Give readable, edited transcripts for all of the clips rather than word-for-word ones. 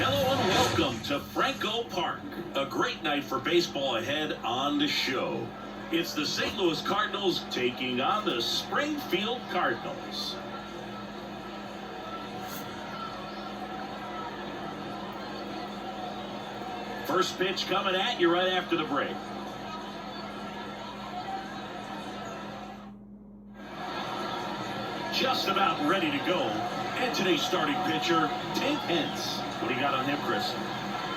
Hello and welcome to Franco Park. A great night for baseball ahead on the show. It's the St. Louis Cardinals taking on the Springfield Cardinals. First pitch coming at you right after the break. Just about ready to go. And today's starting pitcher, Tank Hence. What do you got on him, Chris?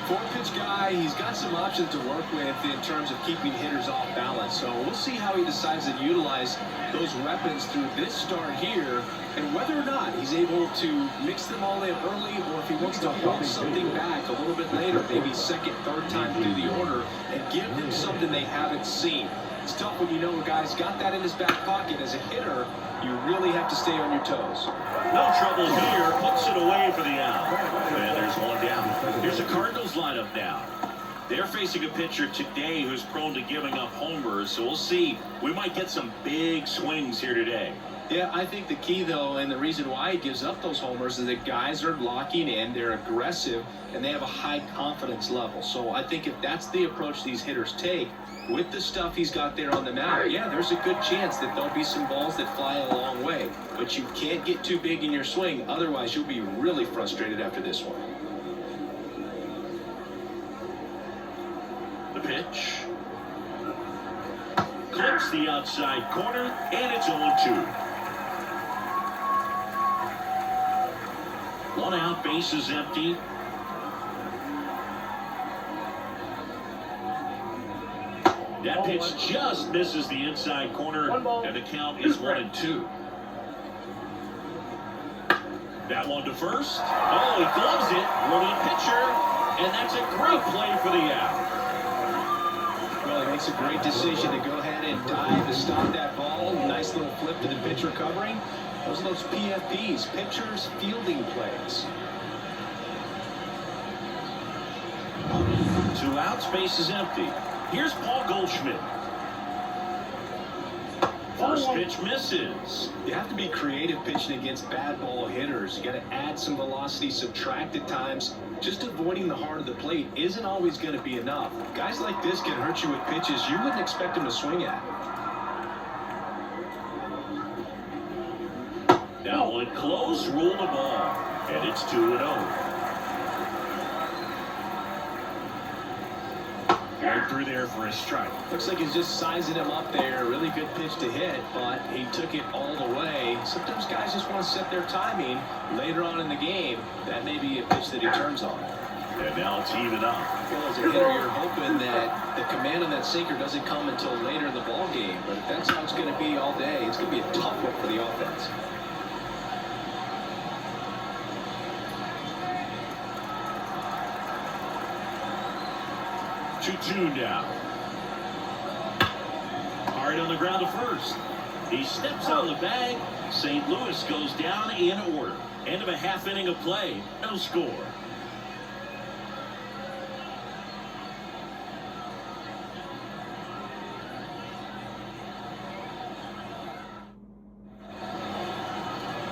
Four-pitch guy, he's got some options to work with in terms of keeping hitters off balance. So we'll see how he decides to utilize those weapons through this start here, and whether or not he's able to mix them all in early, or if he wants to hold something back a little bit later, maybe second, third time through the order, and give them something they haven't seen. It's tough when you know a guy's got that in his back pocket. As a hitter, you really have to stay on your toes. No trouble here. Puts it away for the out. And there's one down. Here's the Cardinals lineup now. They're facing a pitcher today who's prone to giving up homers, so we'll see. We might get some big swings here today. Yeah, I think the key, though, and the reason why he gives up those homers is that guys are locking in, they're aggressive, and they have a high confidence level. So I think if that's the approach these hitters take, with the stuff he's got there on the mound, yeah, there's a good chance that there'll be some balls that fly a long way. But you can't get too big in your swing, otherwise you'll be really frustrated after this one. The pitch. Clips the outside corner, and it's 0-2. One out, base is empty. That pitch just misses the inside corner, and the count is 1-2. That one to first. Oh, he gloves it. Rookie pitcher, and that's a great play for the out. Well, he makes a great decision to go ahead and dive to stop that ball. Nice little flip to the pitcher covering. Those are those PFPs, pitchers fielding plays. 2 outs, base is empty. Here's Paul Goldschmidt. First pitch misses. You have to be creative pitching against bad ball hitters. You got to add some velocity, subtract at times. Just avoiding the heart of the plate isn't always going to be enough. Guys like this can hurt you with pitches you wouldn't expect them to swing at. That one close, ruled the ball, and it's 2-0. Right through there for a strike. Looks like he's just sizing him up there. Really good pitch to hit, but he took it all the way. Sometimes guys just want to set their timing later on in the game. That may be a pitch that he turns on. And now it's even up. Well, as a hitter, you're hoping that the command on that sinker doesn't come until later in the ball game. But if that's how it's going to be all day, it's going to be a tough one for the offense. Two down. Hard on the ground to first. He steps on the bag. St. Louis goes down in order. End of a half inning of play. No score.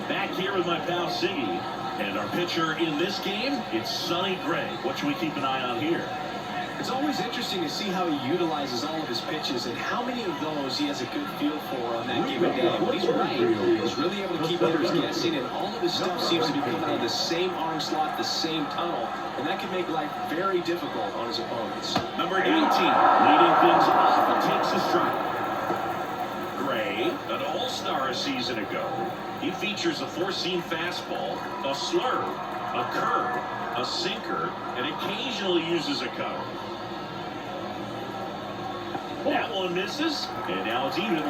Back here with my pal Siggy. And our pitcher in this game, it's Sonny Gray. What should we keep an eye on here? It's always interesting to see how he utilizes all of his pitches and how many of those he has a good feel for on that given day. But he's right. He's really able to keep hitters guessing, and all of his stuff seems to be coming out of the same arm slot, the same tunnel, and that can make life very difficult on his opponents. Number 19, leading things off and takes a strike. Gray, an all-star a season ago. He features a four-seam fastball, a slurve, a curve, a sinker, and occasionally uses a cutter. That one misses, and now it's even 1-1.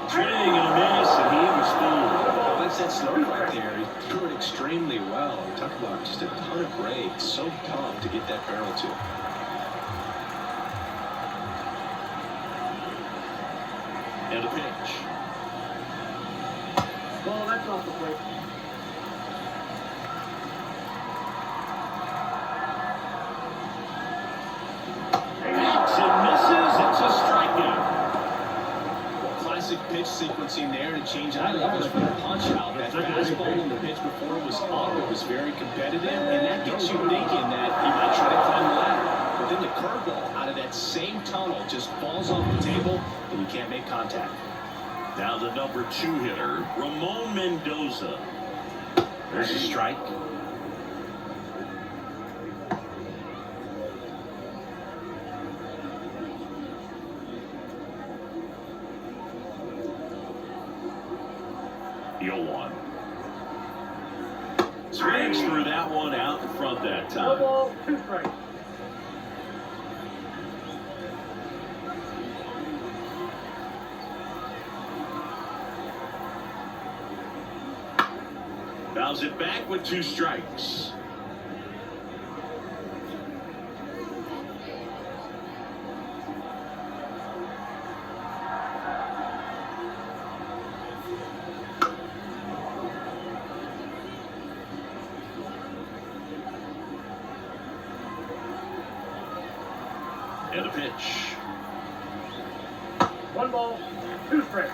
Swing and a miss, and he was fooled. Well, that's that slurve right there. He threw it extremely well. Talk about just a ton of breaks. So tough to get that barrel to. And a pitch. Well, that's off the plate. Backs and misses. It's a strikeout. Well, classic pitch sequencing there to change eye levels for the punch out. That fastball in the pitch before was up. It was very competitive, and that gets you thinking that he might try to climb the ladder. But then the curveball out of that same tunnel just falls off the table, and you can't make contact. Now the number 2 hitter, Ramon Mendoza. There's a strike. The 0-1. Swings through that one out in front that time. 2 strikes. Bounce it back with 2 strikes. And a pitch. 1 ball, 2 strikes.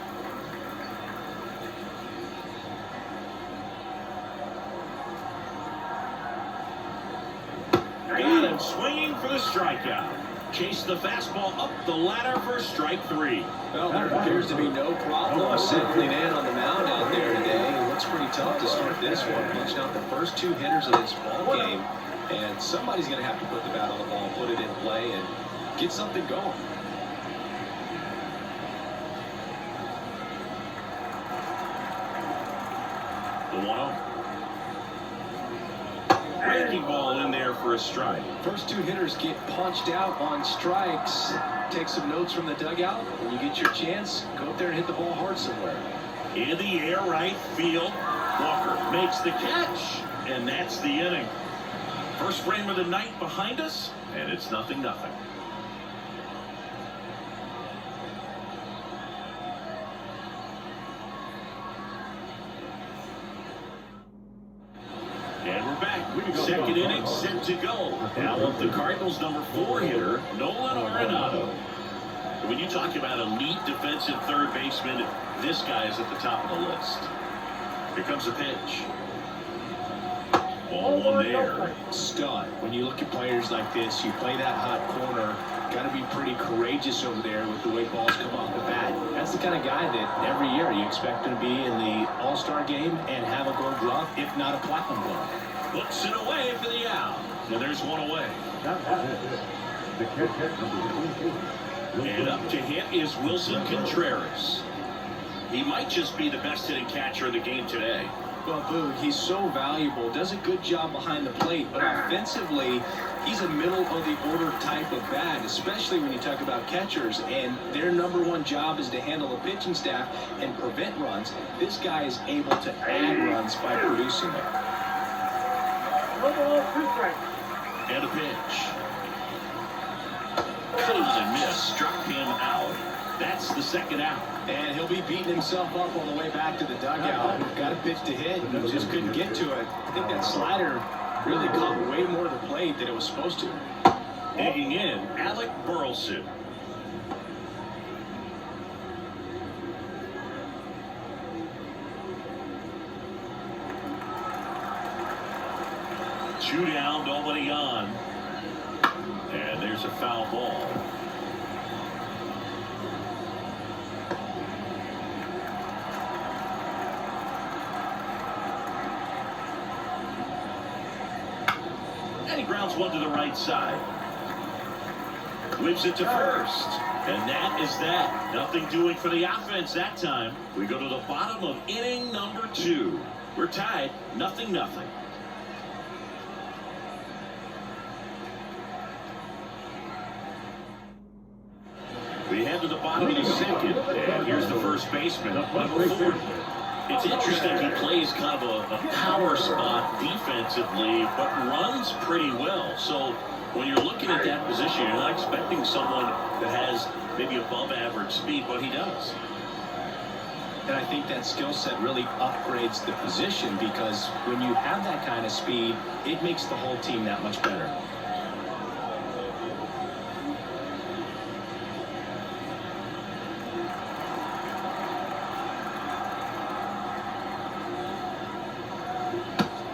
Got him swinging for the strikeout. Chase the fastball up the ladder for strike 3. Well, there appears to be no problem settling in on the mound out there today. It looks pretty tough to start this one. Punching out the first 2 hitters of this ball game, and somebody's going to have to put the bat on the ball, put it in play, and get something going. The 1-0. Breaking ball in there for a strike. First 2 hitters get punched out on strikes. Take some notes from the dugout. When you get your chance, go up there and hit the ball hard somewhere. In the air, right field. Walker makes the catch, and that's the inning. First frame of the night behind us, and it's 0-0. And we're back. Second inning set to go. Now up the Cardinals number 4 hitter, Nolan Arenado. When you talk about elite defensive third baseman, this guy is at the top of the list. Here comes the pitch. Ball 1 there. Stud. When you look at players like this, you play that hot corner. Got to be pretty courageous over there with the way balls come off the bat. That's the kind of guy that every year you expect him to be in the All-Star game and have a gold glove, if not a platinum glove. Hooks it away for the out. And there's 1 away. And up to hit is Wilson Contreras. He might just be the best hitting catcher in the game today. Well, Boog, he's so valuable, does a good job behind the plate, but offensively, he's a middle-of-the-order type of bat, especially when you talk about catchers, and their number 1 job is to handle the pitching staff and prevent runs. This guy is able to add runs by producing them. 1 ball, 2 strikes. And a pitch. Cold and miss, struck him out. That's the 2nd out. And he'll be beating himself up on the way back to the dugout. Got a pitch to hit, and just couldn't get to it. I think that slider really caught way more of the plate than it was supposed to. Digging in, Alec Burleson. Two down, nobody on. And there's a foul ball. And he grounds one to the right side. Whips it to first. And that is that. Nothing doing for the offense that time. We go to the bottom of inning number 2. We're tied, 0-0. We head to the bottom of the 2nd, and here's the first baseman, number 4. It's interesting he plays kind of a power spot defensively, but runs pretty well. So when you're looking at that position, you're not expecting someone that has maybe above average speed, but he does. And I think that skill set really upgrades the position, because when you have that kind of speed, it makes the whole team that much better.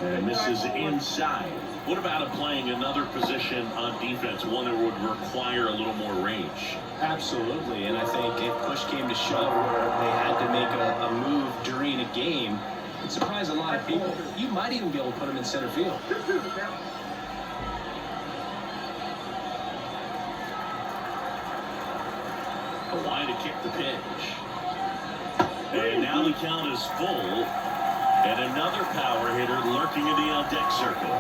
And this is inside. What about him playing another position on defense, one that would require a little more range? Absolutely, and I think if push came to shove where they had to make a move during a game, it surprised a lot of people. You might even be able to put him in center field. A line to kick the pitch. And now the count is full. And another power hitter lurking in the on-deck circle.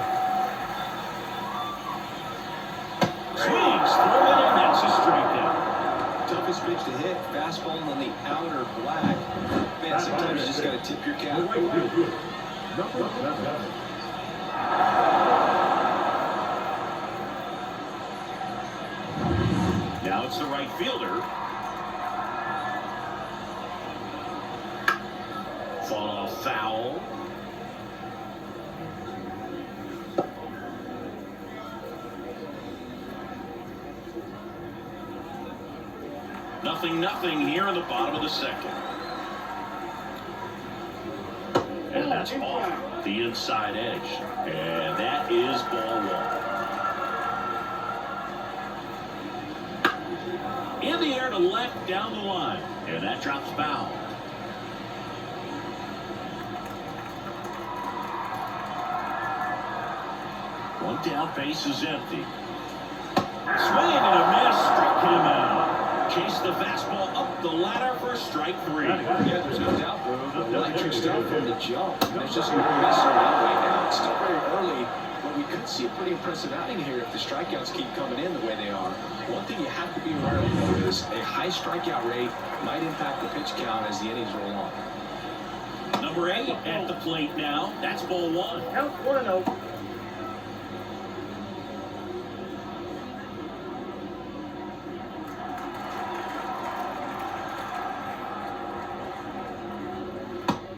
Swings through it, and that's a strikeout. Toughest pitch to hit, fastball on the outer black. Man, sometimes you just got to tip your cap. Now it's the right fielder. Fall off foul. Nothing here in the bottom of the second. And that's off the inside edge. And that is ball one. In the air to left down the line. And that drops foul. One down, base is empty. Swing and a miss, struck him out. Chase the fastball up the ladder for strike three. Yeah, there's no doubt, bro. Electric stuff from the jump. There's just no messing around right now. It's still very early, but we could see a pretty impressive outing here if the strikeouts keep coming in the way they are. One thing you have to be aware of, though, is a high strikeout rate might impact the pitch count as the innings roll on. Number 8 at the plate now. That's ball one. Count 1-0.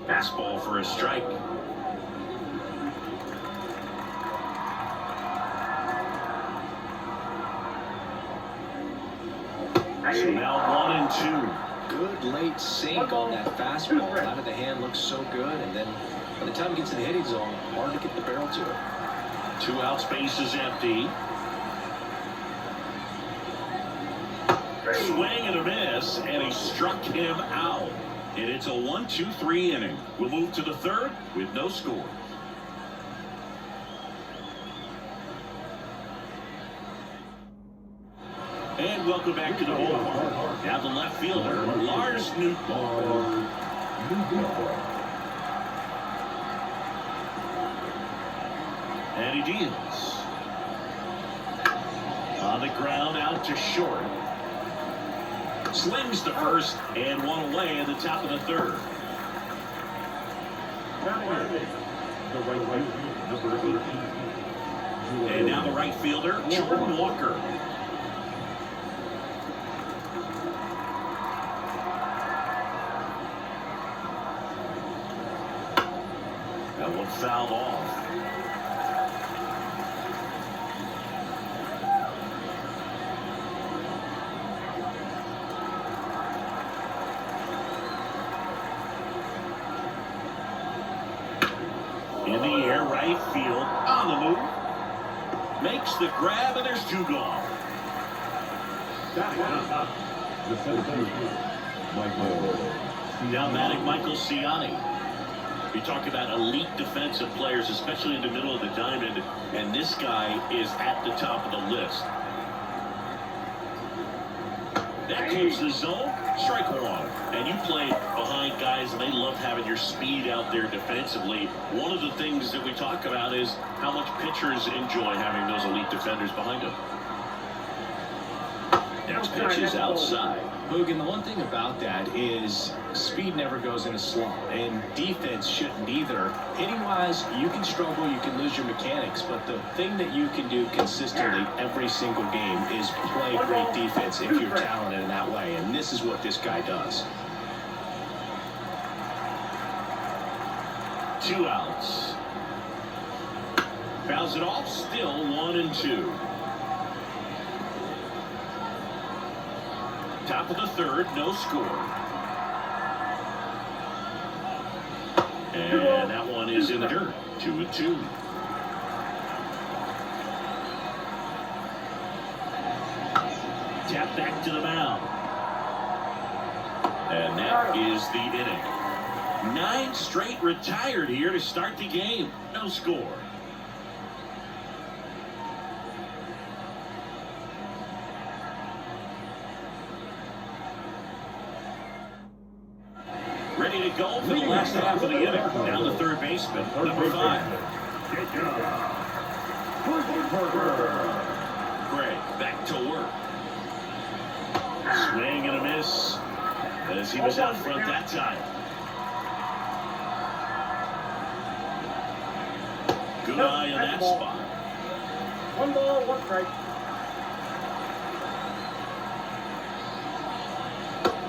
Fastball for a strike. So now 1-2. Good late sink on that fastball. Out of the hand looks so good, and then by the time it gets to the hitting zone, hard to get the barrel to it. 2 outs, base is empty. Swing and a miss, and he struck him out. And it's a 1-2-3 inning. We'll move to the third with no score. And welcome back to the ballpark. Now the left fielder, Lars Nootbaar. And he deals. On the ground, out to short. Slings the first and one away in the top of the third. And now the right fielder, Jordan Walker. That one fouled off. In the air, right field, on the move. Makes the grab, and there's 2 gone. Now batting Michael Ciani. You talk about elite defensive players, especially in the middle of the diamond, and this guy is at the top of the list. That comes the zone, strike one. And you play behind guys, and they love having your speed out there defensively. One of the things that we talk about is how much pitchers enjoy having those elite defenders behind them. Next pitch is outside. Boogan, the one thing about that is speed never goes in a slump, and defense shouldn't either. Hitting-wise, you can struggle, you can lose your mechanics, but the thing that you can do consistently every single game is play great defense if you're talented in that way, and this is what this guy does. 2 outs. Fouls it off, still 1-2. Top of the third, no score. And that one is in the dirt. 2-2. Tap back to the mound. And that is the inning. 9 straight retired here to start the game. No score. Ready to go for the last half of the inning. Down to third baseman, number 5. Gray back to work. Swing and a miss as he was out front that time. Good eye on that spot. 1 ball, 1 strike.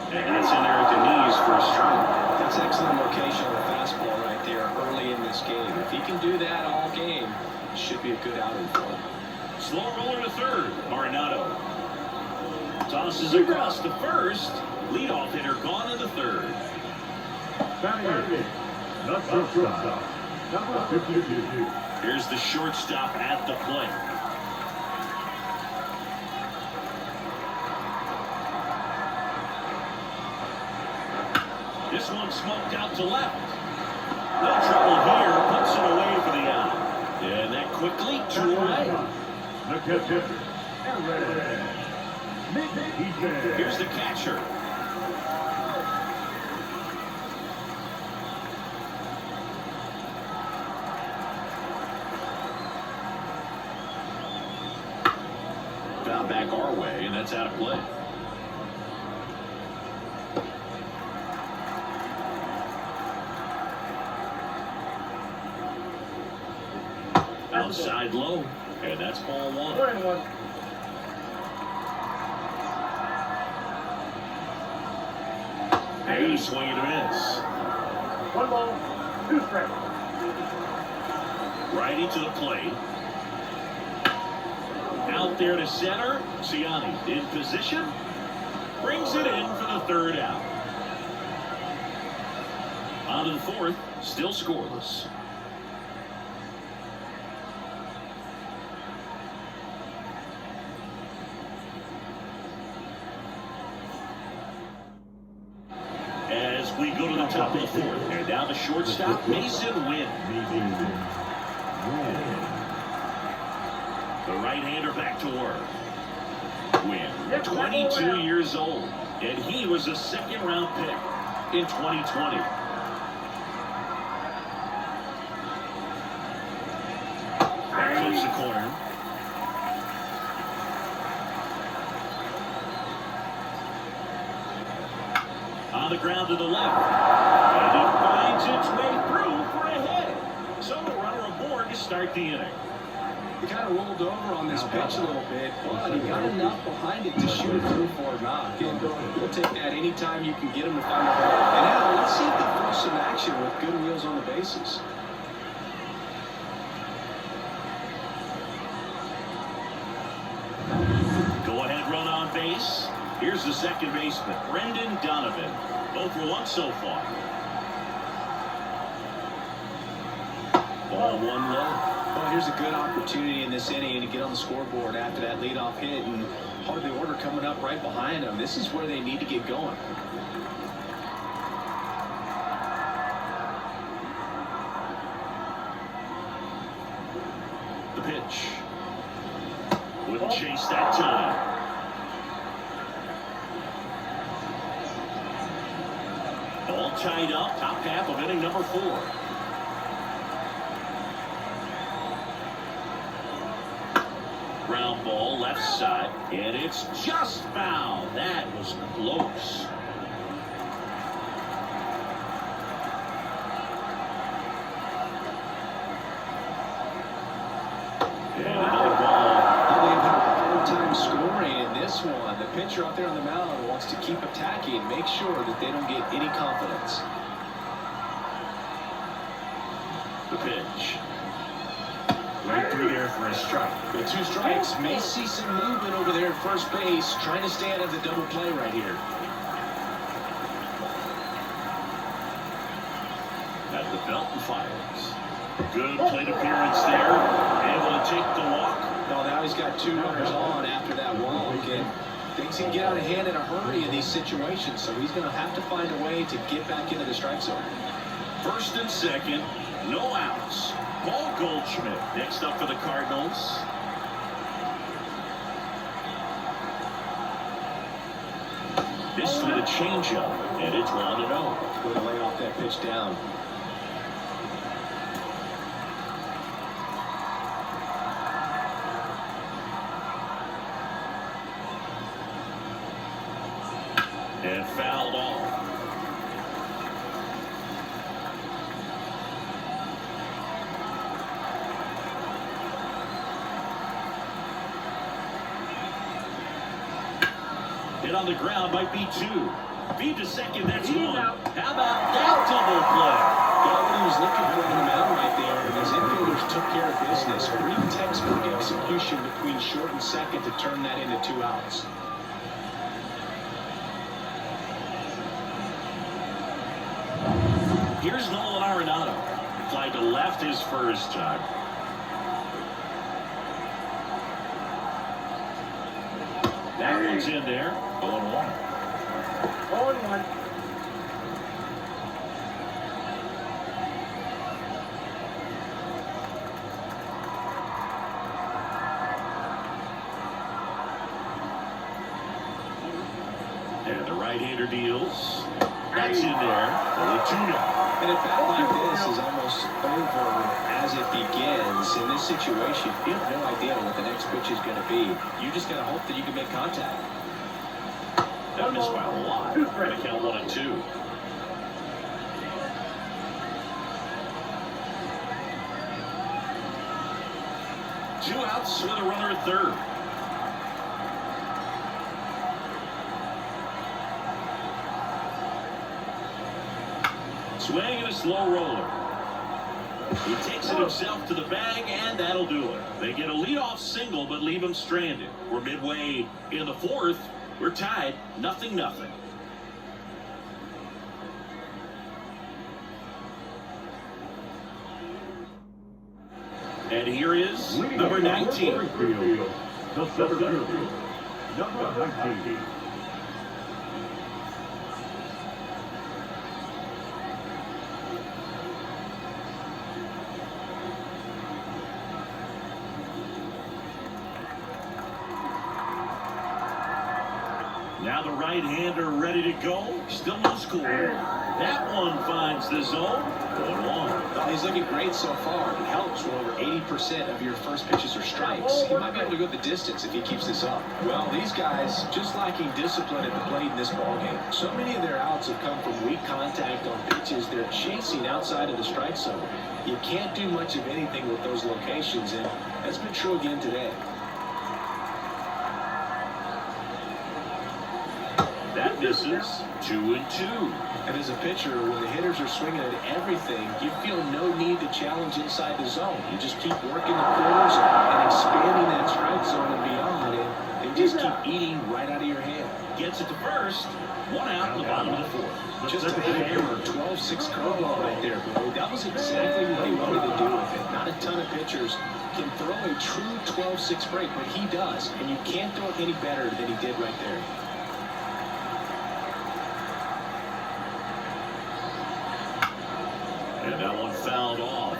And that's in there at the knees for a strike. That's excellent location on the fastball right there early in this game. If he can do that all game, it should be a good outing for him. Slow roller to third. Arenado tosses across to first. Leadoff hitter gone in the third. Here's the shortstop at the plate. This one smoked out to left. No trouble here. Puts it away for the out. And that quickly 2 away. Here's the catcher. Foul back our way, and that's out of play. Outside low, and that's ball 1. 4-1. And a swing and a miss. 1 ball, 2 strikes. Righty to the plate. Out there to center. Ciani in position. Brings it in for the third out. On to the fourth. Still scoreless. As we go to the top of the fourth. And now the shortstop, Mason Wynn. The right-hander back to work. Wynn, 22 years old, and he was a second-round pick in 2020. That clips the corner. On the ground to the left. And it finds its way through for a hit. So a runner aboard to start the inning. He kind of rolled over on this pitch a little bit, but he got enough behind it to shoot it through for a knock. And we'll take that anytime you can get him to find the ball. And now let's see if they force some action with good wheels on the bases. Go ahead, run on base. Here's the second baseman, Brendan Donovan. 0 for 1 so far. Ball 1 low. Well, here's a good opportunity in this inning to get on the scoreboard after that leadoff hit, and part of the order coming up right behind them. This is where they need to get going. The pitch. Wouldn't chase that time. All tied up, top half of inning number 4. Ground ball left side, and it's just foul. That was close. And another ball. They've had a hard time scoring in this one. The pitcher out there on the mound wants to keep attacking, make sure that they don't get any confidence. The pitch. Right through there for a strike. With 2 strikes, may see some movement over there at first base, trying to stay out of the double play right here. At The belt and fires. Good plate appearance there. Able to take the walk. No, now he's got 2 runners on after that walk, and things can get out of hand in a hurry in these situations, so he's going to have to find a way to get back into the strike zone. First and second, no outs. Paul Goldschmidt next up for the Cardinals. This with a changeup, and it's 1-0. Going to lay off that pitch down. And fouled off. Hit on the ground might be 2. Feed to second, that's 1. How about that double play? Got what he was looking for on the mound right there, and his infielders took care of business. Pretty textbook execution between short and second to turn that into 2 outs. Here's Nolan Arenado. Applied to left his first time. That one's in there. 0-1. 0-1. And the right-hander deals. That's in there. 0-2 now. And a bat like this is almost over as it begins. In this situation, you have no idea what the next pitch is going to be. You just got to hope that you can make contact. That missed by a lot. Going to count 1-2. Two outs with a runner at third. Swing and a slow roller. He takes it himself to the bag, and that'll do it. They get a leadoff single, but leave him stranded. We're midway in the 4th. We're tied, 0-0. And here is number 19. The center fielder, number 19. Now the right-hander ready to go. Still no score. That one finds the zone. 1-1. He's looking great so far. It helps when over 80% of your first pitches are strikes. He might be able to go the distance if he keeps this up. Well, these guys just lacking discipline at the plate in this ballgame. So many of their outs have come from weak contact on pitches they're chasing outside of the strike zone. You can't do much of anything with those locations, and that's been true again today. That misses. 2-2. And as a pitcher, when the hitters are swinging at everything, you feel no need to challenge inside the zone. You just keep working the corners and expanding that strike zone and beyond, and they just keep eating right out of your hand. Gets it to first. 1 out in the bottom of the 4th. Just a hammer, 12-6 curveball right there, bro. That was exactly what he wanted to do with it. Not a ton of pitchers can throw a true 12-6 break, but he does, and you can't throw it any better than he did right there. And that one fouled off.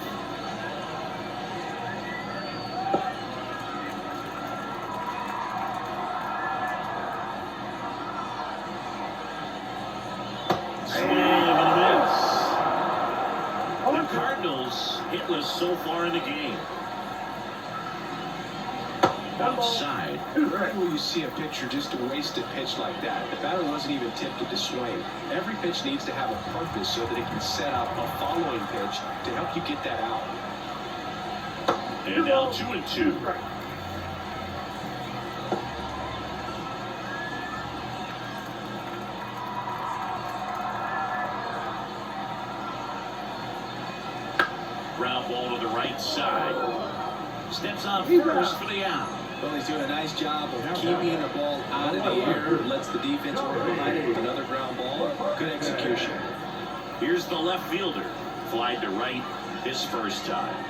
Swing and a miss. The Cardinals hitless so far in the game. Outside. Rarely will you see a pitcher just waste a pitch like that. The batter wasn't even tempted to swing. Every pitch needs to have a purpose so that it can set up a following pitch to help you get that out. And now 2-2. Ground ball to the right side. Steps on first for the out. Well, he's doing a nice job of keeping the ball out of the air. Lets the defense work behind it with another ground ball. Good execution. Here's the left fielder. Fly to right his first time.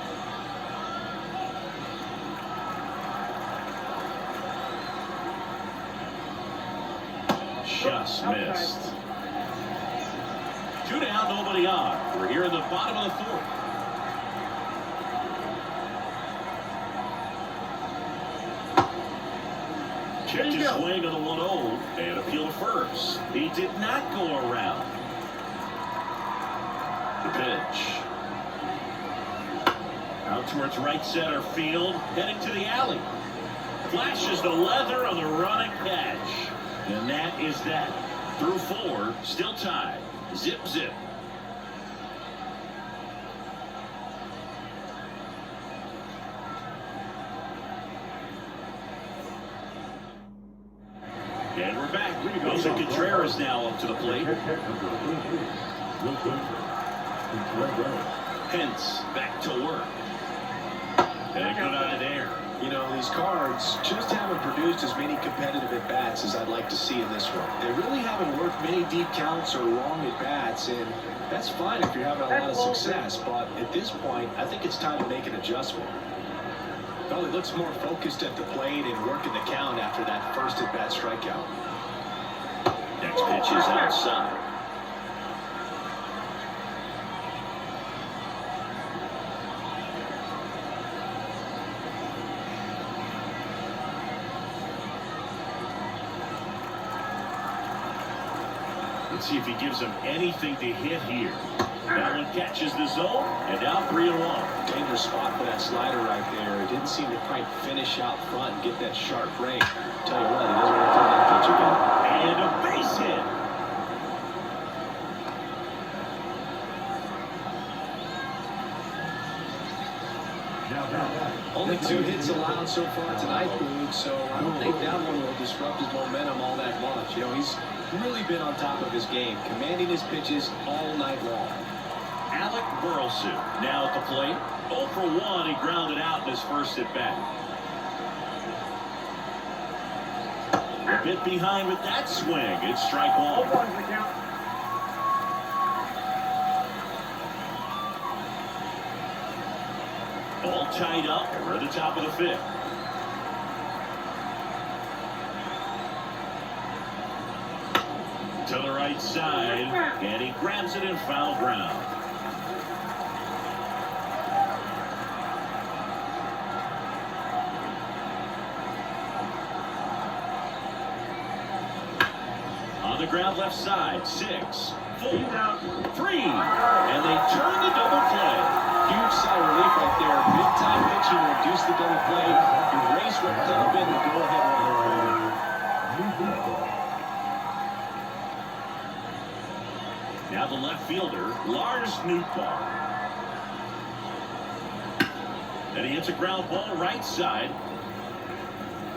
Just missed. 2 down, nobody on. We're here in the bottom of the fourth. Checked his swing on the 1-0 and appeal to first. He did not go around. The pitch. Out towards right center field, heading to the alley. Flashes the leather on the running catch. And that is that. Through 4, still tied. Zip, zip. And we're back. Wilson Contreras now up to the plate. Pence back to work. And good out of there. You know, these Cards just haven't produced as many competitive at-bats as I'd like to see in this one. They really haven't worked many deep counts or long at-bats, and that's fine if you're having a lot of success, but at this point, I think it's time to make an adjustment. Well, he looks more focused at the plate and working the count after that first at-bat strikeout. Next pitch is outside. Let's see if he gives him anything to hit here. That one catches the zone, and now 3-1. Dangerous spot for that slider right there. It didn't seem to quite finish out front and get that sharp break. Tell you what, he doesn't want to throw that pitch again. And a base hit. Only 2 hits allowed so far tonight, Boone, so I don't think that one will disrupt his momentum all that much. You know, he's really been on top of his game, commanding his pitches all night long. Alec Burleson now at the plate. 0 for 1, he grounded out in his first at-bat. A bit behind with that swing. It's strike 1. All tied up, and we're at the top of the 5th. To the right side, and he grabs it in foul ground. On the ground left side, 6, 4, 3, and they turn the double play. Huge sigh of relief right there. Big-time pitching will reduce the double play. Erase what could have been the go-ahead run. Now the left fielder, Lars Nootbaar. And he hits a ground ball right side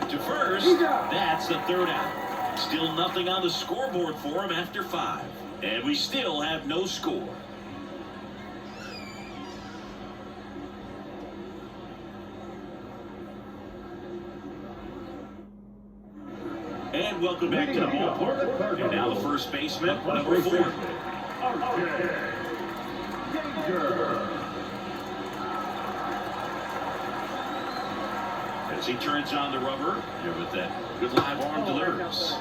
to first. That's the 3rd out. Still nothing on the scoreboard for him after 5. And we still have no score. And welcome back to the ballpark. And now the first baseman, number 4. As he turns on the rubber, here with that good live arm delivers.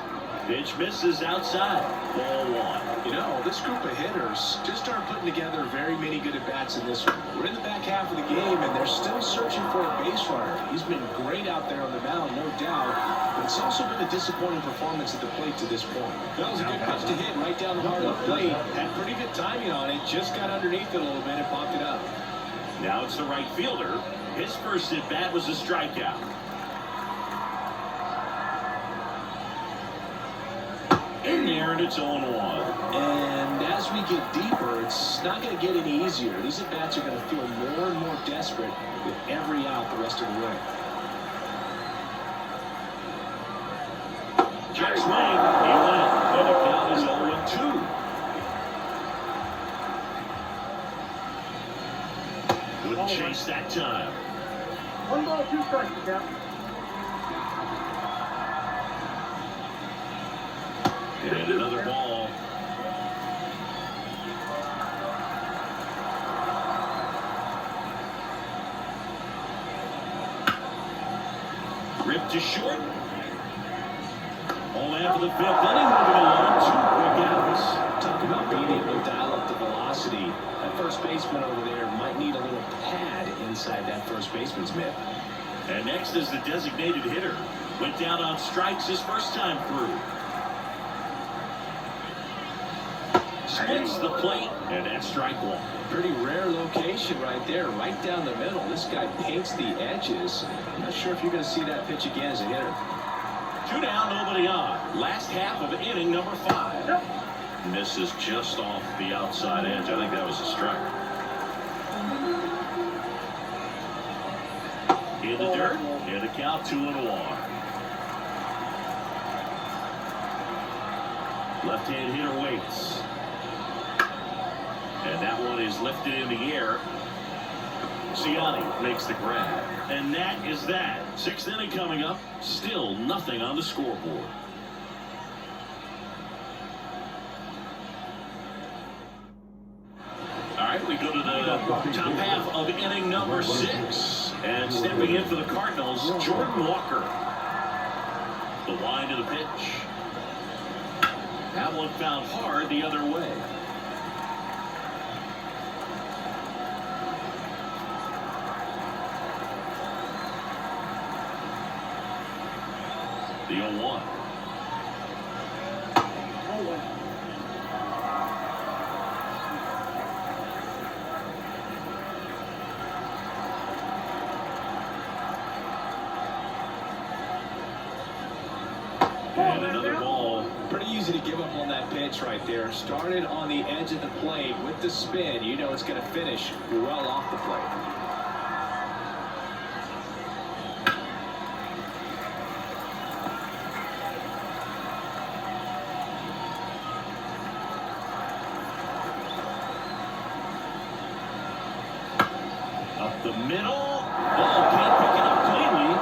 Pitch misses outside. Ball 1. You know, this group of hitters just aren't putting together very many good at-bats in this one. We're in the back half of the game, and they're still searching for a base runner. He's been great out there on the mound, no doubt, but it's also been a disappointing performance at the plate to this point. That was a good pitch to hit right down the heart of the plate. Had pretty good timing on it, just got underneath it a little bit and popped it up. Now it's the right fielder. His first at-bat was a strikeout. In there, and it's 0-1. And as we get deeper, it's not going to get any easier. These at-bats are going to feel more and more desperate with every out the rest of the way. Check swing. He went. And the count is 0-2. Good chase that time. 1 ball, 2 strikes, Cap. And another ball. Ripped to short. All after the fifth inning, moving along, 2 quick outs. Talk about being able to dial up the velocity. That first baseman over there might need a little pad inside that first baseman's mitt. And next is the designated hitter. Went down on strikes his first time through. Splits the plate, and that's strike 1. Pretty rare location right there, right down the middle. This guy paints the edges. I'm not sure if you're going to see that pitch again as a hitter. 2 down, nobody on. Last half of inning number 5. Misses just off the outside edge. I think that was a strike. In the dirt, and the count 2-1. Left-hand hitter waits. And that one is lifted in the air. Ciani makes the grab. And that is that. 6th inning coming up. Still nothing on the scoreboard. All right, we go to the top half of inning number 6. And stepping in for the Cardinals, Jordan Walker. The wind of the pitch. That one found hard the other way. The 0-1. And another ball. Pretty easy to give up on that pitch right there. Started on the edge of the plate with the spin. You know it's going to finish well off the plate. Up the middle. Ball can't pick it up cleanly.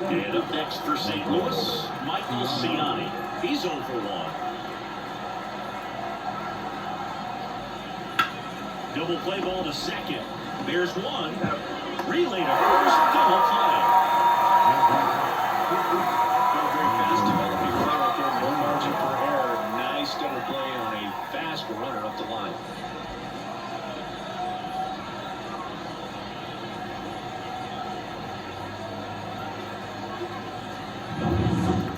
And up next for St. Louis, Michael Ciani. He's 0 for 1. Double play ball to second. There's one. Relay to first. Double play. Very fast developing play right there. No margin for error. Nice double play on a fast runner up the line.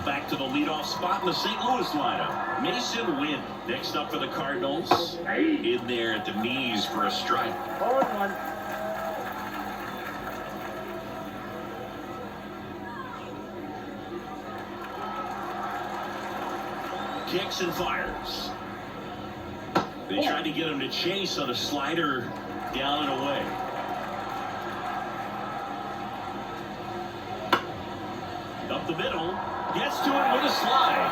Back to the leadoff spot in the St. Louis lineup. Mason Wynn next up for the Cardinals. In there at the knees for a strike. 0-1. Kicks and fires. They tried to get him to chase on a slider down and away. Up the middle. Gets to it with a slide.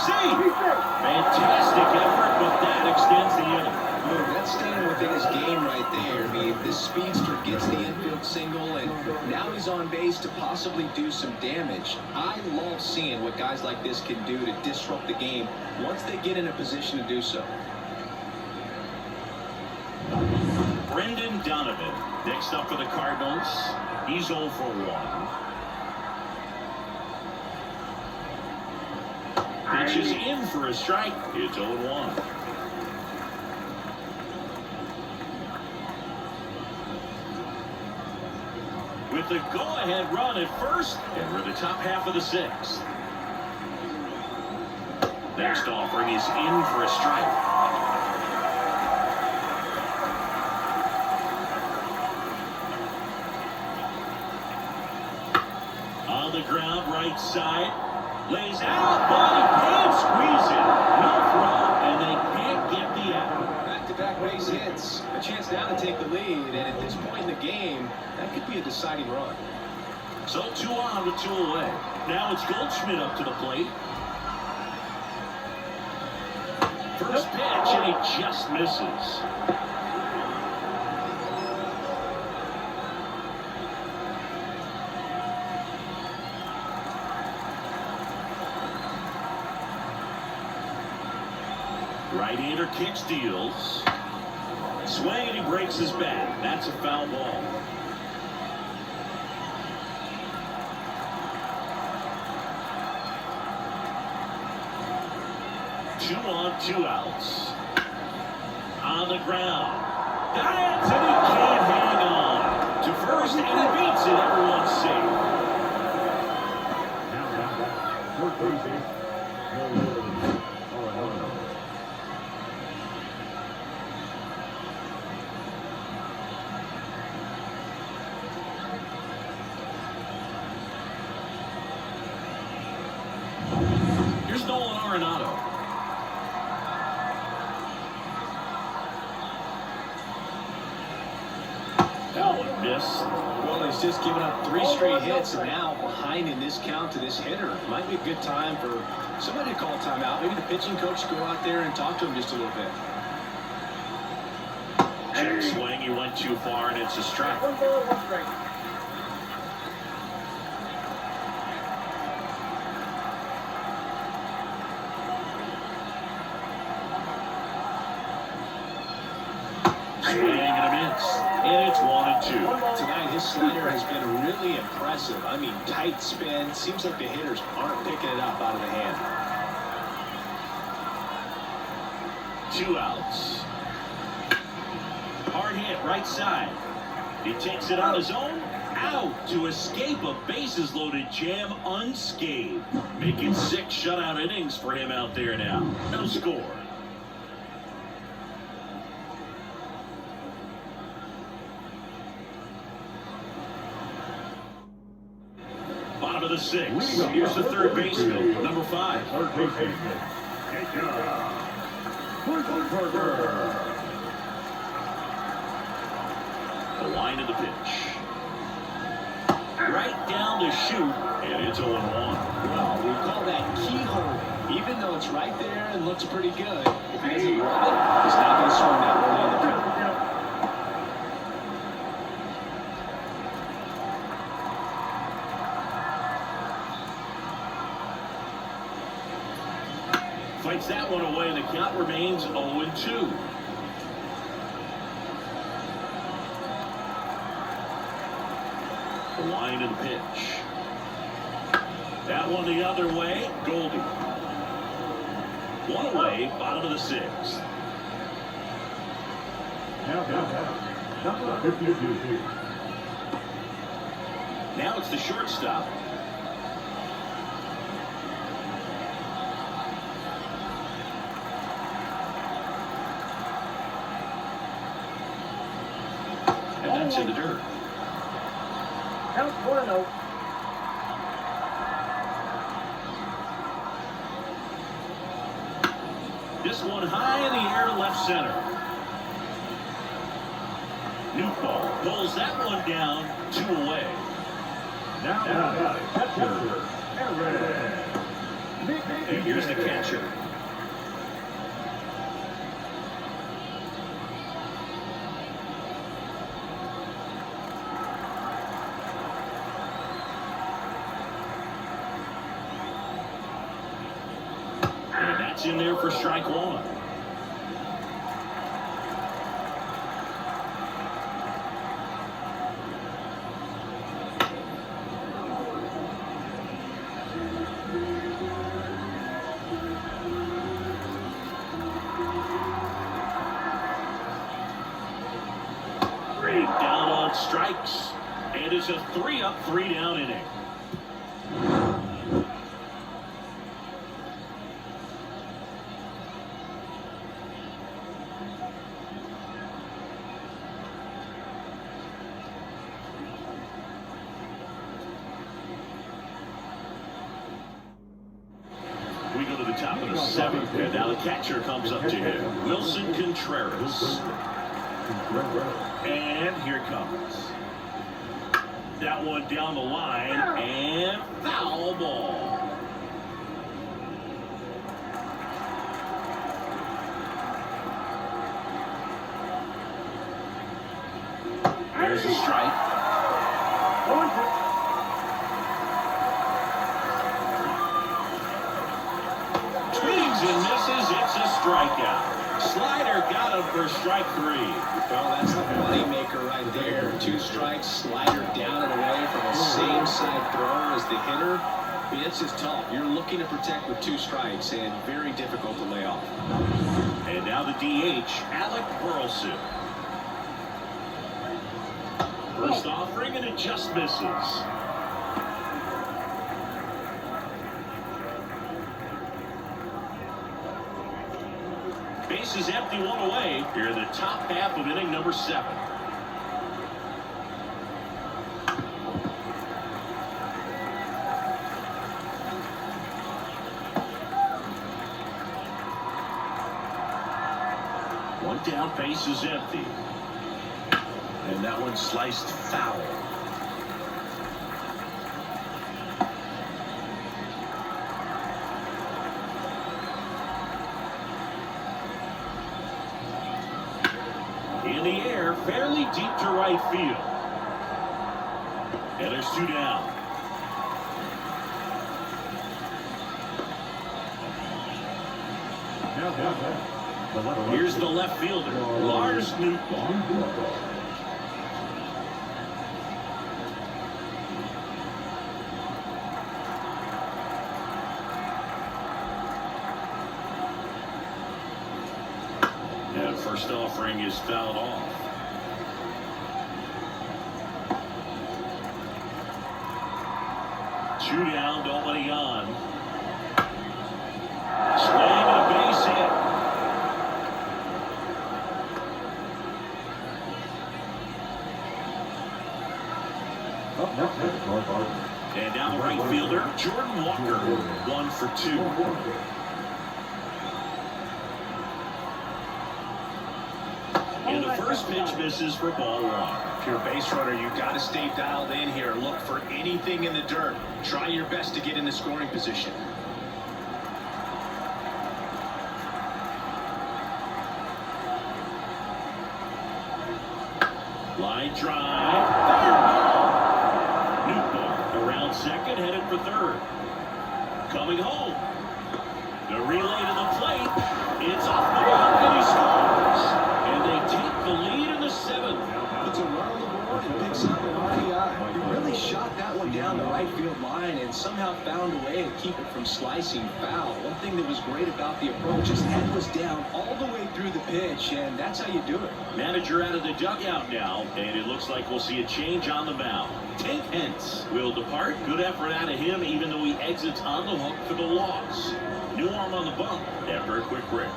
See! Fantastic effort, but that extends the inning. Look, that's staying within his game right there. I mean, this speedster gets the infield single, and now he's on base to possibly do some damage. I love seeing what guys like this can do to disrupt the game once they get in a position to do so. Brendan Donovan next up for the Cardinals. He's 0 for 1. Pitch is in for a strike. It's 0-1. With the go-ahead run at first, and we're the top half of the 6th. Next offering is in for a strike. On the ground, right side. Lays out, but he can't squeeze it. No throw, and they can't get the out. Back-to-back base hits. A chance now to take the lead, and at this point in the game, that could be a deciding run. So 2 on with 2 away. Now it's Goldschmidt up to the plate. First pitch, and he just misses. Right-hander kicks, deals. Swing and he breaks his bat. That's a foul ball. 2 on, 2 outs. On the ground. Dives and he can't hang on. To first and he beats it. Everyone's safe. Here's Nolan Arenado. That one missed. Well, he's just given up 3 straight hits, and now behind in this count to this hitter. Might be a good time for somebody to call timeout. Maybe the pitching coach go out there and talk to him just a little bit. Check swing, he went too far, and it's a strike. 1 ball, 1 strike. Swing and a miss. And it's 1 and 2. Tonight, his slider has been really impressive. I mean, tight spin. Seems like the hitters aren't picking it up out of the hand. 2 outs. Hard hit, right side. He takes it on his own. Out to escape a bases-loaded jam unscathed. Making 6 shutout innings for him out there now. No score. Bottom of the 6th. Here's the third baseman, number 5. The line of the pitch. Right down the chute, and it's 0-1. Well, we call that keyhole. Even though it's right there and looks pretty good, if he doesn't run it, he's not going to swing that early in the count. Fights that one away, and the count remains 0-2. The line of the pitch. That one the other way, Goldie. 1 away, bottom of the 6th. Now it's the shortstop. And that's in the dirt. Count 1-0. This one high in the air, left center. Newball pulls that one down, 2 away. And here's the catcher. And that's in there for strike 1. Down on strikes, and it's a 3-up, 3-down inning. We go to the top of the 7th, and now the catcher comes up to him, Wilson Contreras. And here it comes. That one down the line, and foul ball. There's a strike. Swings and misses. It's a strikeout. Slider got him for strike 3. Well, that's the moneymaker right there. 2 strikes, slider down and away from the same side thrower as the hitter. I mean, it's just tough. You're looking to protect with 2 strikes and very difficult to lay off. And now the DH, Alec Burleson. First offering, and it just misses. Base is empty, 1 away. Here in the top half of inning number 7. One down, base is empty. And that one sliced foul. In the air, fairly deep to right field. And there's 2 down. Here's the left fielder, Lars Nootbaar. And first offering is fouled off. Two down, nobody on. Swing and a base hit. And now the right fielder, Jordan Walker, 1 for 2. And the first pitch misses for ball 1. If you're a base runner, you've got to stay dialed in here. Look for anything in the dirt. Try your best to get in the scoring position. Line drive. Nootbaar around second, headed for third. Coming home. The relay to the plate. It's off the block and he scores. And they take the lead in the 7th. Puts a run on the board and picks up an RBI. He really shot that one down the right field line and somehow found a way to keep it from slicing foul. One thing that was great about the approach, his head was down all the way through the pitch, and that's how you do it. Manager out of the dugout now, and it looks like we'll see a change on the mound. Tank Hentz will depart. Good effort out of him, even though he exits on the hook for the loss. New arm on the bump after a quick break.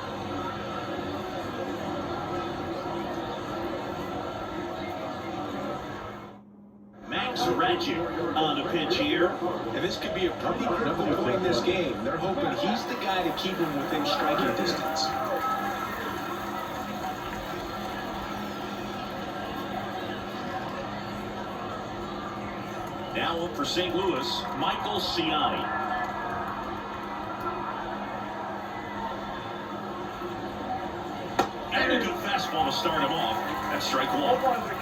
Reggie on the pitch here. And this could be a pretty critical point in this game. They're hoping he's the guy to keep him within striking distance. Now up for St. Louis, Michael Ciani. And a good fastball to start him off. That's strike 1.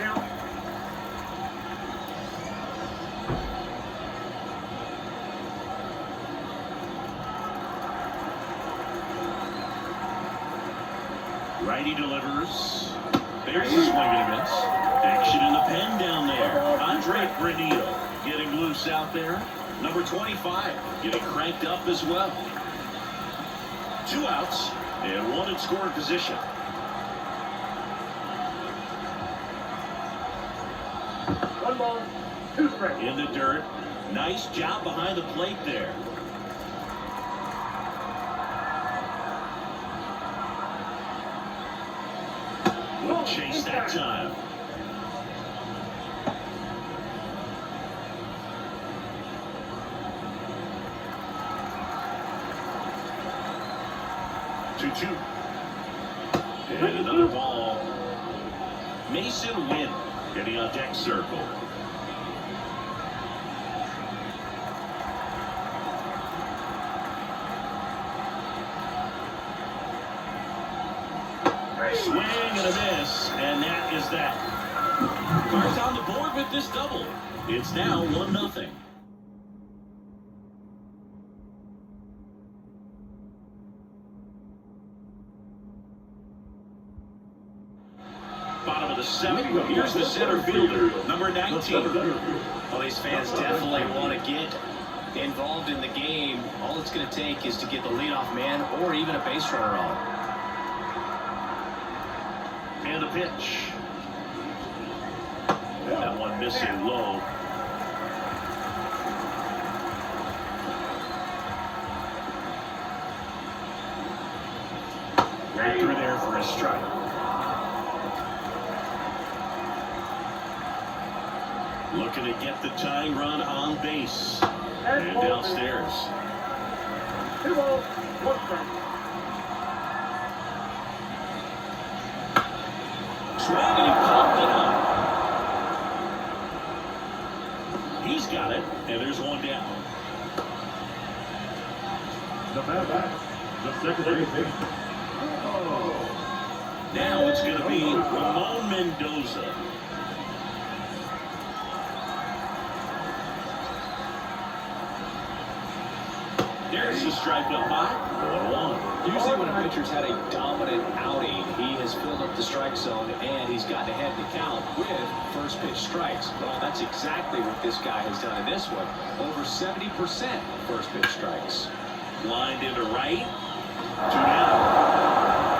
Righty delivers. There's a swing and a miss. Action in the pen down there. Andre Granillo getting loose out there. Number 25 getting cranked up as well. 2 outs and 1 in scoring position. One ball, 2 strikes. In the dirt. Nice job behind the plate there. Chase that time. Two. And another ball. Mason Wynn getting on deck circle. Swing and a miss, and that is that. Cards on the board with this double. It's now 1-0. the 7th. Here's the center fielder, number 19. Well, these fans definitely want to get involved in the game. All it's going to take is to get the leadoff man or even a base runner on. And a pitch. That one missing low. Right through there for a strike. Looking to get the tying run on base. And downstairs. 2 balls, 1 strike. Swing and he popped it up. He's got it, and there's one down. The batter, the second baseman. Now it's going to be Ramon Mendoza. There's the strike up high. 1-1. Usually when a pitcher's had a dominant outing, he has filled up the strike zone and he's gotten ahead in the count with first pitch strikes. Well, that's exactly what this guy has done in this one. Over 70% first pitch strikes. Lined into right. 2 down.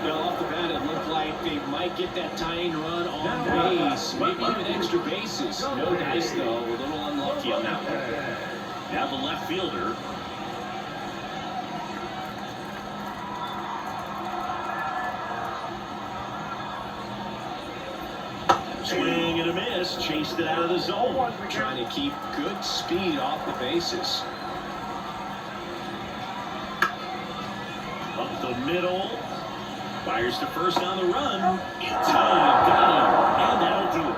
Well, off the bat, it looked like they might get that tying run on base. Maybe even extra bases. No dice, though. A little unlucky on that one. Now the left fielder. Swing and a miss. Chased it out of the zone. Trying to keep good speed off the bases. Up the middle. Fires to first on the run. In time. Got him. And that'll do it.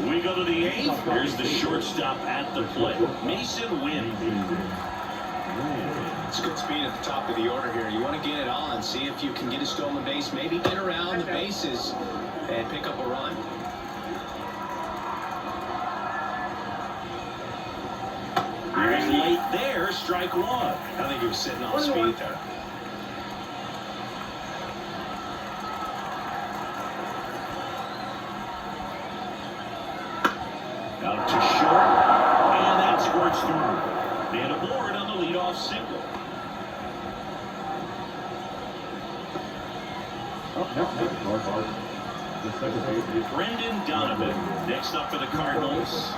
We go to the 8th. Here's the shortstop at the plate, Mason Wynn. It's good speed at the top of the order here. You want to get it on, see if you can get a stolen base, maybe get around the bases and pick up a run. Here's late there, strike 1. I think he was sitting off speed there. Out to short, and that squirts through. And aboard on the leadoff single. Brendan Donovan next up for the Cardinals.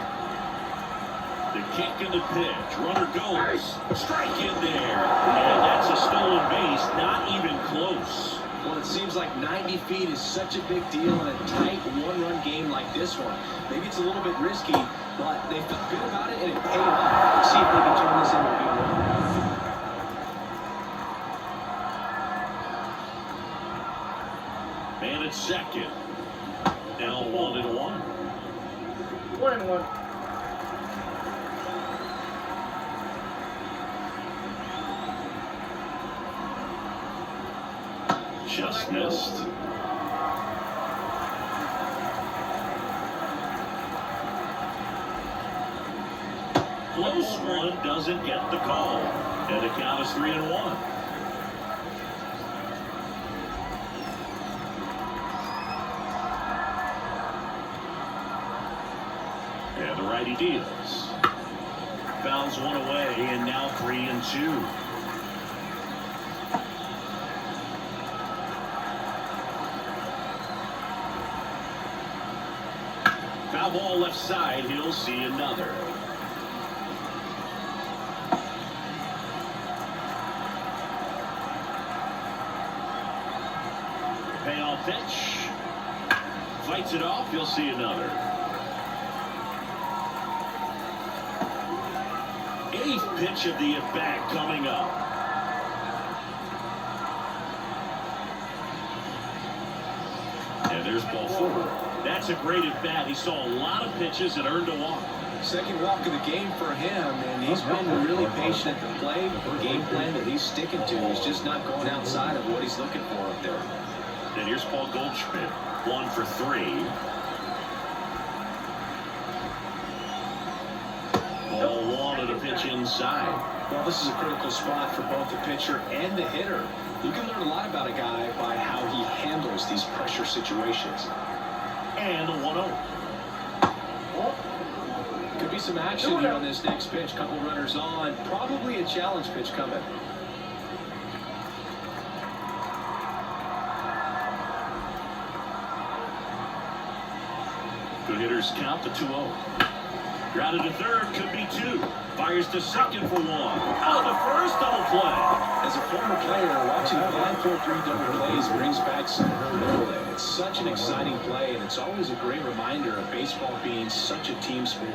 The kick and the pitch. Runner goes. Strike in there. And that's a stolen base. Not even close. Well, it seems like 90 feet is such a big deal in a tight one-run game like this one. Maybe it's a little bit risky, but they felt good about it and it paid off. Let's see if they can turn this into a big run. Man at second. Now 1-1. 1-1. Just missed. Close one doesn't get the call. And the count is 3-1. And the righty deals. Fouls one away, and now 3-2. Foul ball left side. He'll see another. Payoff pitch. Fights it off. He'll see another. 8th pitch of the at-bat coming up. And there's ball 4. That's a great at-bat. He saw a lot of pitches and earned a walk. Second walk of the game for him, and he's been really patient at the plate. The game plan that he's sticking to. He's just not going outside of what he's looking for up there. And here's Paul Goldschmidt. 1 for 3. pitch inside. Well, this is a critical spot for both the pitcher and the hitter. You can learn a lot about a guy by how he handles these pressure situations. And the 1-0. Could be some action here on this next pitch. Couple runners on. Probably a challenge pitch coming. The hitters count the 2-0. Grounded to third, could be 2. Fires to second for 1. Out to first, double play. As a former player, watching 5-4-3 double plays brings back some memory. It's such an exciting play, and it's always a great reminder of baseball being such a team sport.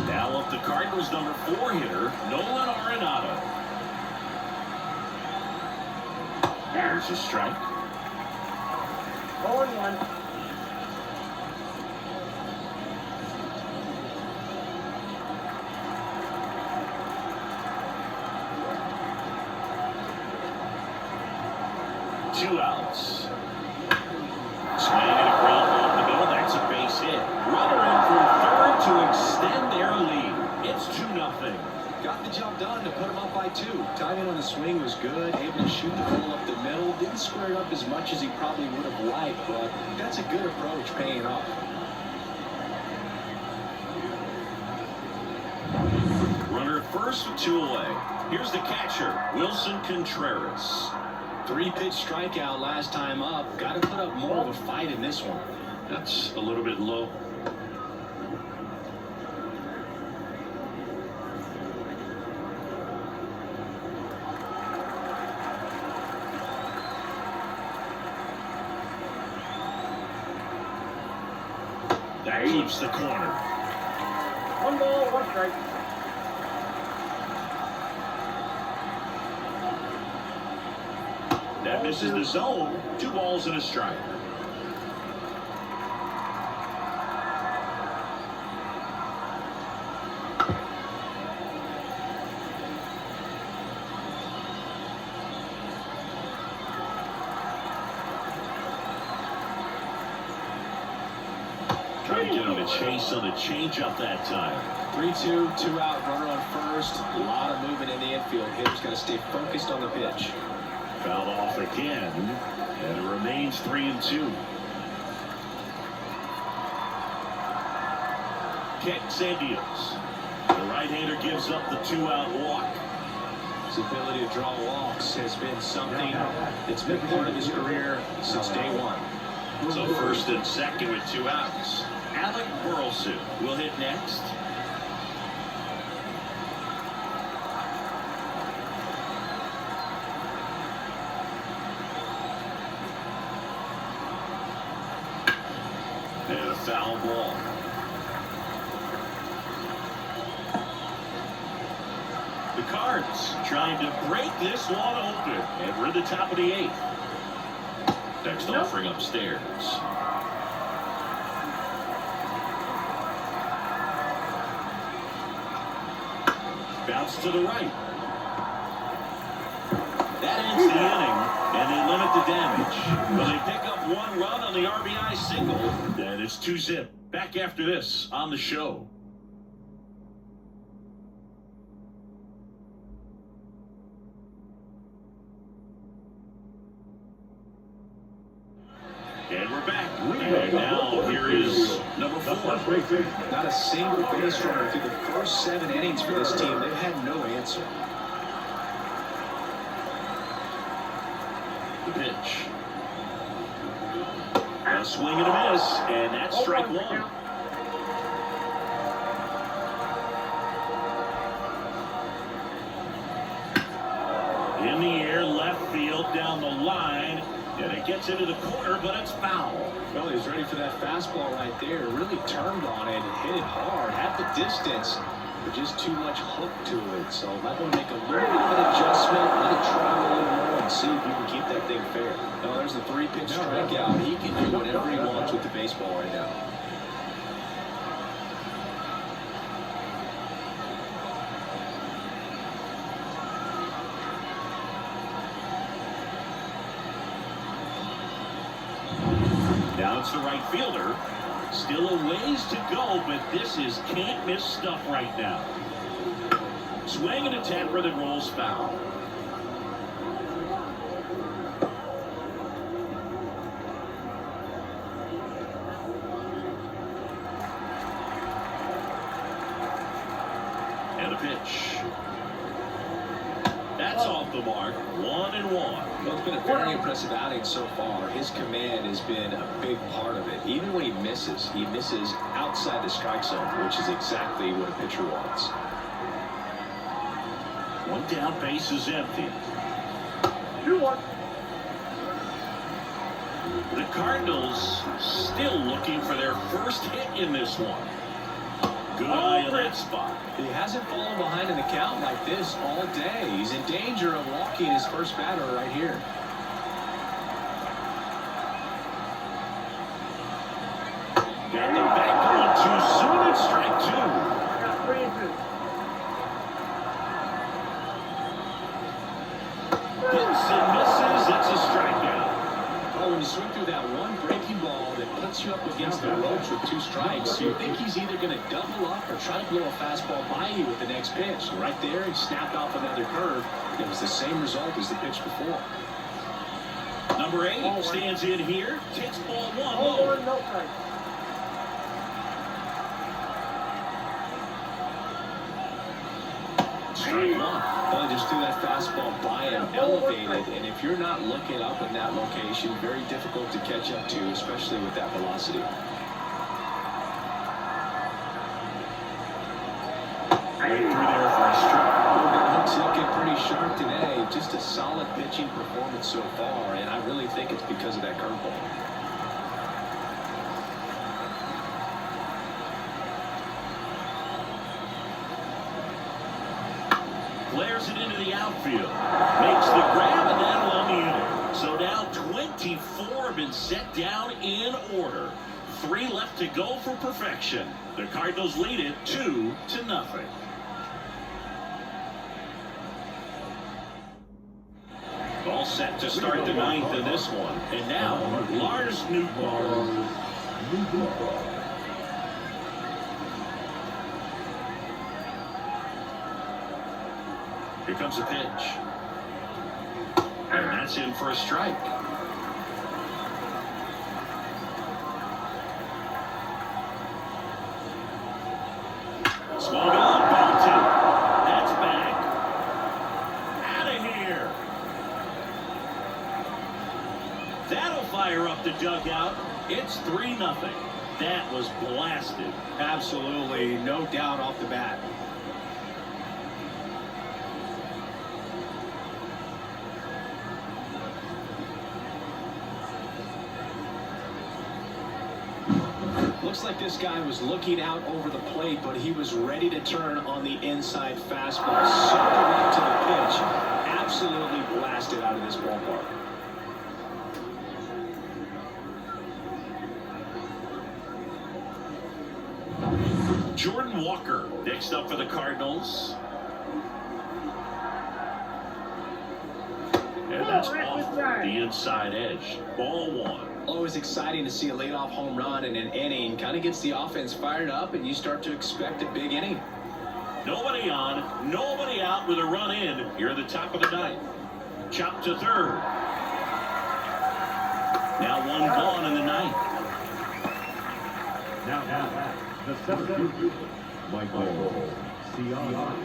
Now up the Cardinals number 4 hitter, Nolan Arenado. There's a strike. 0-1. 2 outs. Swinging a ground ball in the middle. That's a base hit. Runner in for third to extend their lead. It's 2-0. Got the job done to put him up by 2. Timing on the swing was good. Able to shoot the ball up the middle. Didn't square it up as much as he probably would have liked, but that's a good approach paying off. Runner at first with 2 away. Here's the catcher, Wilson Contreras. 3-pitch strikeout last time up. Got to put up more of a fight in this one. That's a little bit low. That keeps the corner. 1 ball, 1 strike. That misses the zone. 2 balls and a strike. Trying to get on a chase on the changeup that time. 3-2, 2 out, runner on first. A lot of movement in the infield. Hitter's got to stay focused on the pitch. Fouled off again, and it remains 3-2. Kicks and deals. The right-hander gives up the 2-out walk. His ability to draw walks has been something that's been part of his career since day one. So first and second with 2 outs. Alec Burleson will hit next. And a foul ball. The Cards trying to break this one open. And we're at the top of the 8th. Next offering upstairs. Bounce to the right. That ends the inning, and they limit the damage. But they pick up 1 run on the RBI single, and it's 2-zip. Back after this on the show. And we're back. And now here is number 4. Not a single base runner through the first 7 innings for this team. They've had no answer. The pitch. A swing and a miss, and that's strike 1. In the air, left field, down the line. And it gets into the corner, but it's foul. Well, he was ready for that fastball right there. Really turned on it and hit it hard. At the distance, but just too much hook to it. So let him make a little bit of an adjustment. Let it travel a little more and see if you can keep that thing fair. Now, there's the 3-pitch strikeout. He can do whatever he wants with the baseball right now. Now it's the right fielder, Still a ways to go, but this is can't-miss stuff right now. Swing and a tapper that rolls foul. And a pitch. That's off the mark. 1-1. Well, it's been a very impressive outing so far. His command has been a big part of it. Even when he misses outside the strike zone, which is exactly what a pitcher wants. One down, base is empty. 2-1. The Cardinals still looking for their first hit in this one. Good eye in that spot. He hasn't fallen behind in the count like this all day. He's in danger of walking his first batter right here. Got them back going too soon at strike 2. I got 3-2. Hits and misses. It's a strikeout. Oh, when you swing through that one breaking ball that puts you up against the ropes with 2 strikes, you think he's either going to double up or try to blow a fastball by you with the next pitch. Right there, he snapped off another curve. It was the same result as the pitch before. Number 8 stands in here, takes ball 1 Oh, low. no strike. Strike 1. Well, just threw that fastball by him, elevated, and if you're not looking up in that location, very difficult to catch up to, especially with that velocity. Right through there for a strike. That hook's looking pretty sharp today. Just a solid pitching performance so far, and I really think it's because of that curveball. Flares it into the outfield. Makes the grab, and that'll on the inning. So now 24 have been set down in order. 3 left to go for perfection. The Cardinals lead it 2-0. All set to start the 9th in this one. And now, Lars Nootbaar. Here comes a pitch. And that's in for a strike. Swung on, belted. That's back. Out of here. That'll fire up the dugout. It's 3-0. That was blasted. Absolutely, no doubt off the bat. Looks like this guy was looking out over the plate, but he was ready to turn on the inside fastball. Sucked it right to the pitch. Absolutely blasted out of this ballpark. Jordan Walker next up for the Cardinals. And that's off the inside edge. Ball 1. Always exciting to see a leadoff home run in an inning. Kind of gets the offense fired up, and you start to expect a big inning. Nobody on, nobody out with a run in here at the top of the 9th. Chop to 3rd. Now 1 gone in the 9th. Now, the 7th, Michael Ciani.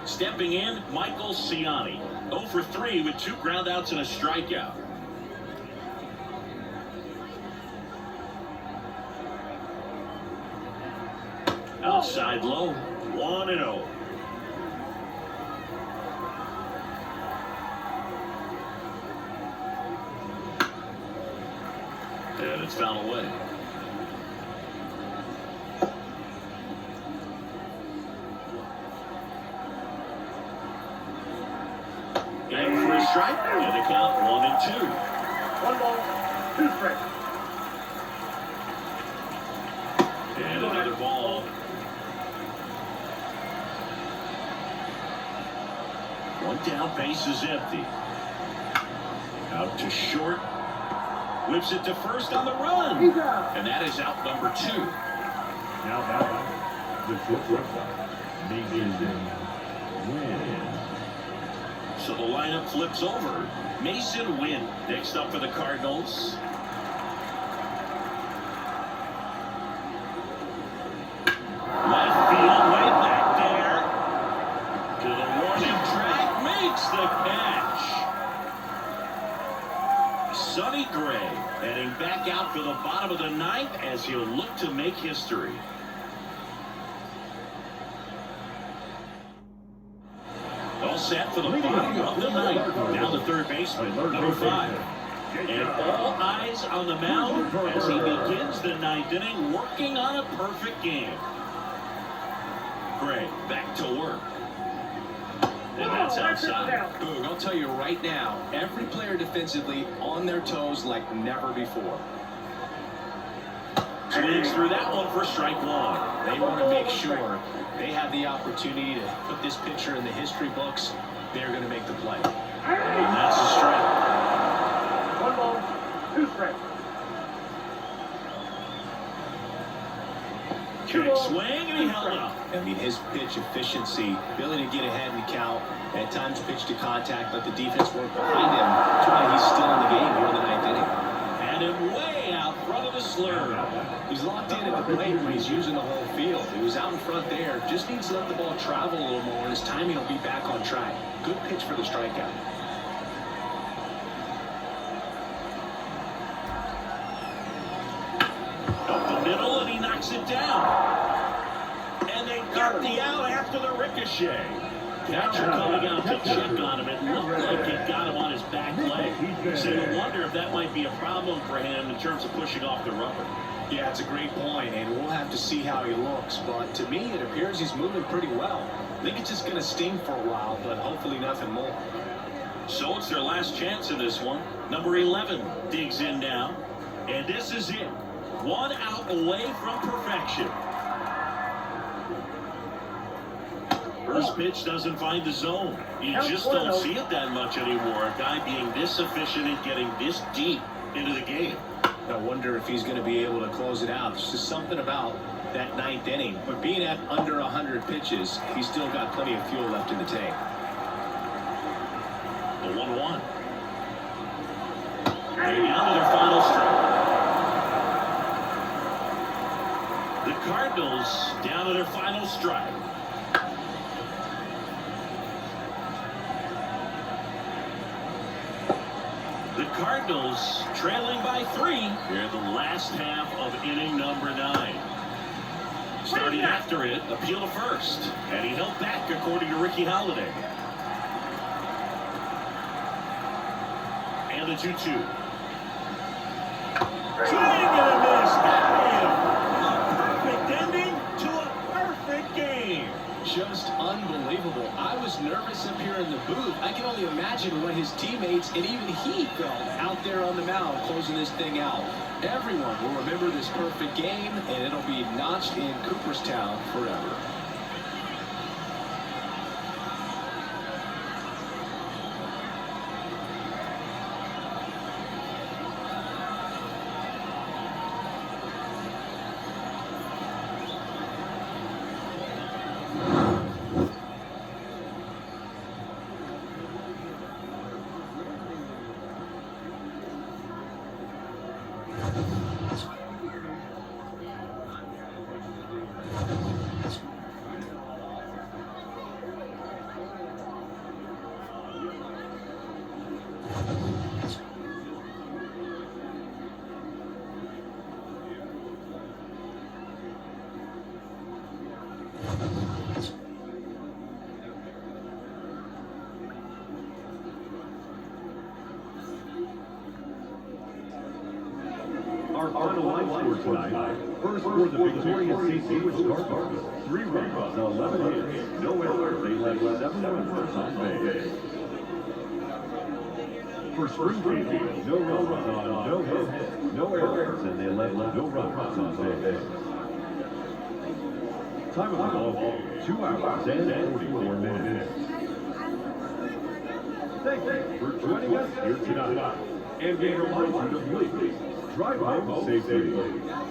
Stepping in, Michael Ciani. 0 for 3 with 2 groundouts and a strikeout. Outside low, 1-0. And it's fouled away. And for a strike, and the count 1-2. 1 ball, 2 strikes. And another ball. One down, base is empty. Out to short. Whips it to first on the run. He's out. And that is out number 2. Now batting, the shortstop, Mason Wynn. So the lineup flips over. Mason Wynn next up for the Cardinals. Left field, way back there. To the warning track, makes the catch. Sonny Gray heading back out for the bottom of the 9th as he'll look to make history. All set for the bottom of the 9th. Down the third baseman, number 5. And all eyes on the mound as he begins the 9th inning, working on a perfect game. Gray back to work. And that's outside. Boog, I'll tell you right now, every player defensively on their toes like never before. Swings through that one for strike 1. They want to make sure they have the opportunity to put this pitcher in the history books. They're going to make the play. And that's a strike. 1 ball, 2 strikes. Kick swing, and he held up. I mean, his pitch efficiency, ability to get ahead in the count, at times pitch to contact, let the defense work behind him. That's why he's still in the game here in the 9th inning. And him way out front of the slur. He's locked in at the plate when he's using the whole field. He was out in front there, just needs to let the ball travel a little more, and his timing will be back on track. Good pitch for the strikeout. Up the middle, and he knocks it down. And they got the out after the ricochet. Catcher coming out to check on him. It looked like it got him on his back leg. So you wonder if that might be a problem for him in terms of pushing off the rubber. Yeah, it's a great point, and we'll have to see how he looks. But to me, it appears he's moving pretty well. I think it's just going to sting for a while, but hopefully nothing more. So it's their last chance in this one. Number 11 digs in now. And this is it. 1 out away from perfection. First pitch doesn't find the zone. You just don't see it that much anymore. A guy being this efficient and getting this deep into the game. I wonder if he's going to be able to close it out. There's just something about that 9th inning. But being at under 100 pitches, he's still got plenty of fuel left in the tank. The 1-1. And down to their final strike. The Cardinals down to their final strike. The Cardinals trailing by 3 here in the last half of inning number 9. Starting after it, appeal to first. And he held back according to Ricky Holiday. And the 2-2. Swing and a miss. A perfect ending to a perfect game. Just unbelievable. I was nervous up here in the booth. I can only imagine what his teammates and even he felt out there on the mound closing this thing out. Everyone will remember this perfect game, and it'll be notched in Cooperstown forever. Our final line score tonight. First for the victorious St. Louis Cardinals. 3 runs, 11 hits, no errors. They left 7 runners on base. For Springfield, no runs on no hits, no errors, and they left no runners on base. Time of the ball game, 2 hours and 44 minutes. Thank you for joining us here tonight. And we remind you to please drive home safely.